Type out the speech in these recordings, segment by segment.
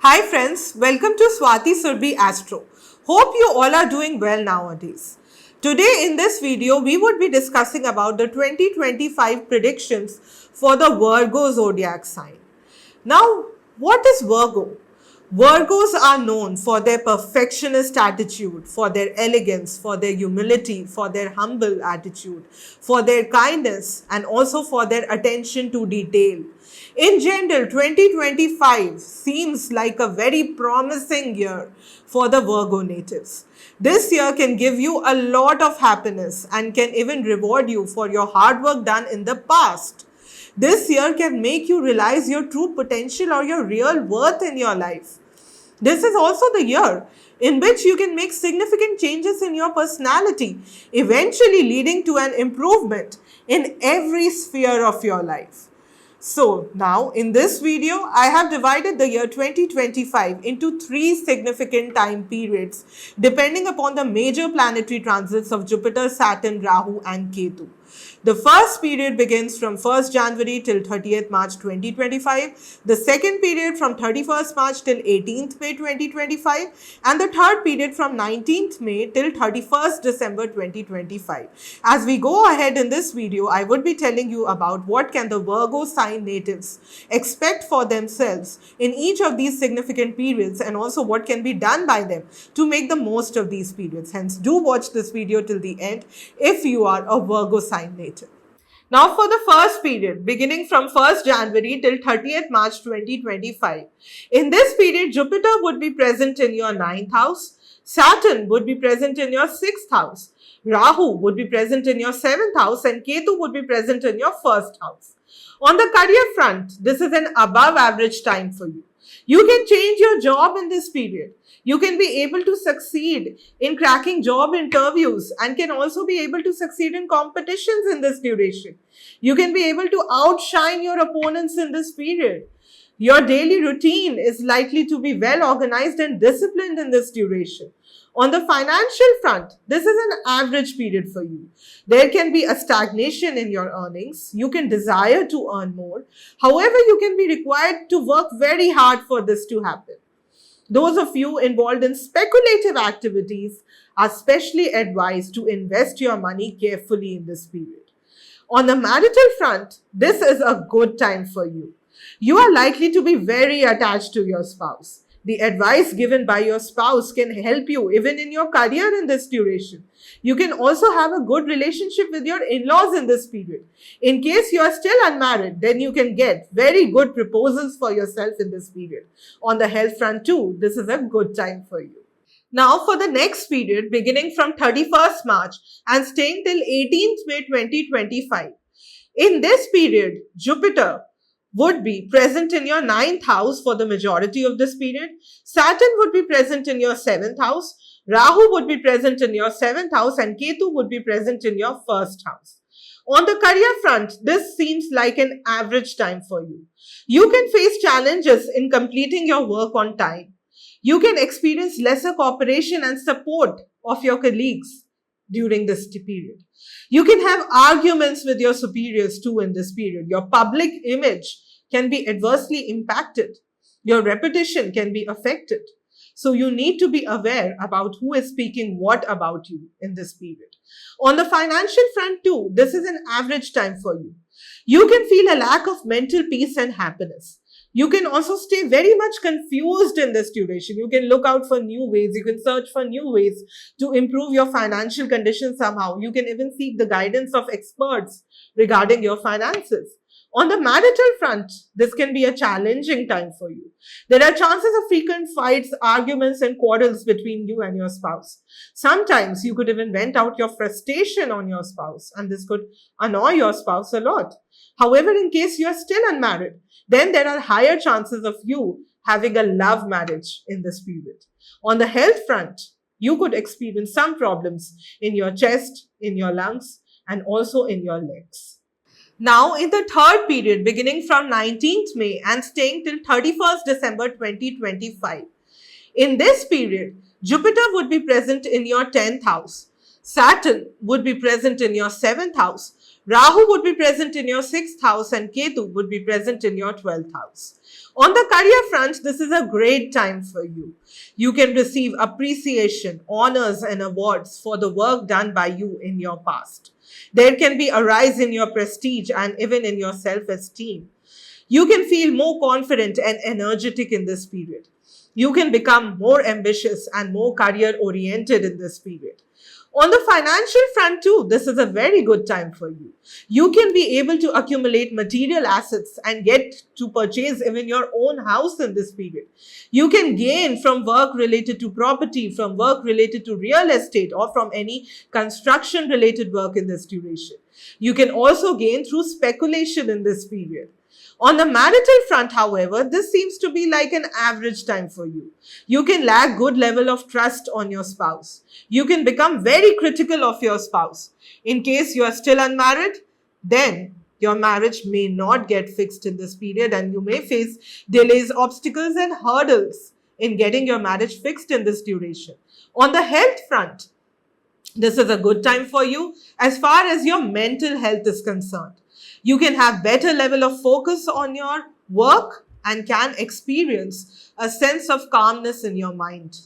Hi friends, welcome to Swati Surbi Astro. Hope you all are doing well nowadays. Today in this video, we would be discussing about the 2025 predictions for the Virgo zodiac sign. Now, what is Virgo? Virgos are known for their perfectionist attitude, for their elegance, for their humility, for their humble attitude, for their kindness, and also for their attention to detail. In general, 2025 seems like a very promising year for the Virgo natives. This year can give you a lot of happiness and can even reward you for your hard work done in the past. This year can make you realize your true potential or your real worth in your life. This is also the year in which you can make significant changes in your personality, eventually leading to an improvement in every sphere of your life. So now in this video, I have divided the year 2025 into three significant time periods depending upon the major planetary transits of Jupiter, Saturn, Rahu and Ketu. The first period begins from 1st January till 30th March 2025, the second period from 31st March till 18th May 2025, and the third period from 19th May till 31st December 2025. As we go ahead in this video, I would be telling you about what can the Virgo sign natives expect for themselves in each of these significant periods and also what can be done by them to make the most of these periods. Hence, do watch this video till the end if you are a Virgo sign native. Now for the first period, beginning from 1st January till 30th March 2025. In this period, Jupiter would be present in your 9th house, Saturn would be present in your 6th house, Rahu would be present in your 7th house and Ketu would be present in your 1st house. On the career front, this is an above average time for you. You can change your job in this period. You can be able to succeed in cracking job interviews and can also be able to succeed in competitions in this duration. You can be able to outshine your opponents in this period. Your daily routine is likely to be well organized and disciplined in this duration. On the financial front, this is an average period for you. There can be a stagnation in your earnings. You can desire to earn more. However, you can be required to work very hard for this to happen. Those of you involved in speculative activities are specially advised to invest your money carefully in this period. On the marital front, this is a good time for you. You are likely to be very attached to your spouse. The advice given by your spouse can help you even in your career in this duration. You can also have a good relationship with your in-laws in this period. In case you are still unmarried, then you can get very good proposals for yourself in this period. On the health front too, this is a good time for you. Now for the next period, beginning from 31st March and staying till 18th May 2025. In this period, Jupiter would be present in your 9th house for the majority of this period. Saturn would be present in your 7th house. Rahu would be present in your 7th house and Ketu would be present in your 1st house. On the career front, this seems like an average time for you. You can face challenges in completing your work on time. You can experience lesser cooperation and support of your colleagues during this period. You can have arguments with your superiors too in this period. Your public image can be adversely impacted. Your reputation can be affected. So you need to be aware about who is speaking what about you in this period. On the financial front too, this is an average time for you. You can feel a lack of mental peace and happiness. You can also stay very much confused in this duration. You can look out for new ways. You can search for new ways to improve your financial condition somehow. You can even seek the guidance of experts regarding your finances. On the marital front, this can be a challenging time for you. There are chances of frequent fights, arguments, and quarrels between you and your spouse. Sometimes you could even vent out your frustration on your spouse, and this could annoy your spouse a lot. However, in case you are still unmarried, then there are higher chances of you having a love marriage in this period. On the health front, you could experience some problems in your chest, in your lungs, and also in your legs. Now, in the third period, beginning from 19th May and staying till 31st December 2025. In this period, Jupiter would be present in your 10th house. Saturn would be present in your 7th house. Rahu would be present in your 6th house and Ketu would be present in your 12th house. On the career front, this is a great time for you. You can receive appreciation, honors and awards for the work done by you in your past. There can be a rise in your prestige and even in your self-esteem. You can feel more confident and energetic in this period. You can become more ambitious and more career oriented in this period. On the financial front too, this is a very good time for you. You can be able to accumulate material assets and get to purchase even your own house in this period. You can gain from work related to property, from work related to real estate, or from any construction related work in this duration. You can also gain through speculation in this period. On the marital front, however, this seems to be like an average time for you. You can lack good level of trust on your spouse. You can become very critical of your spouse. In case you are still unmarried, then your marriage may not get fixed in this period and you may face delays, obstacles and hurdles in getting your marriage fixed in this duration. On the health front, this is a good time for you as far as your mental health is concerned. You can have better level of focus on your work and can experience a sense of calmness in your mind.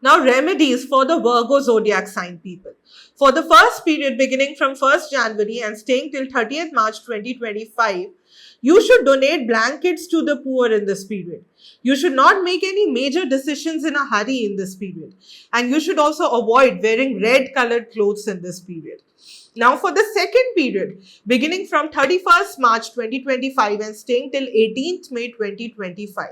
Now, remedies for the Virgo zodiac sign people. For the first period beginning from 1st January and staying till 30th March 2025, you should donate blankets to the poor in this period. You should not make any major decisions in a hurry in this period. And you should also avoid wearing red colored clothes in this period. Now for the second period, beginning from 31st March 2025 and staying till 18th May 2025.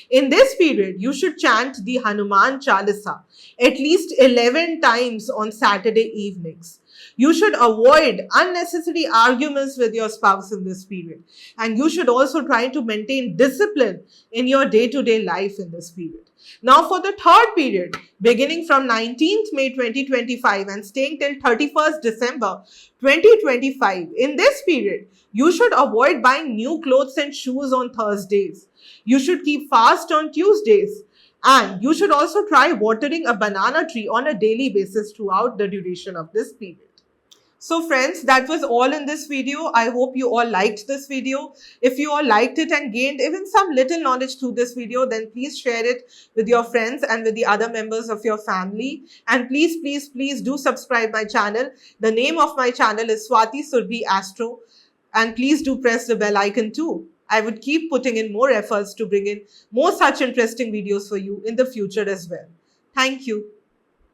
In this period, you should chant the Hanuman Chalisa at least 11 times on Saturday evenings. You should avoid unnecessary arguments with your spouse in this period. And you should also try to maintain discipline in your day-to-day life in this period. Now for the third period, beginning from 19th May 2025 and staying till 31st December 2025, in this period, you should avoid buying new clothes and shoes on Thursdays. You should keep fast on Tuesdays. And you should also try watering a banana tree on a daily basis throughout the duration of this period. So friends, that was all in this video. I hope you all liked this video. If you all liked it and gained even some little knowledge through this video, then please share it with your friends and with the other members of your family. And please do subscribe my channel. The name of my channel is Swati Surbhi Astro. And please do press the bell icon too. I would keep putting in more efforts to bring in more such interesting videos for you in the future as well. Thank you.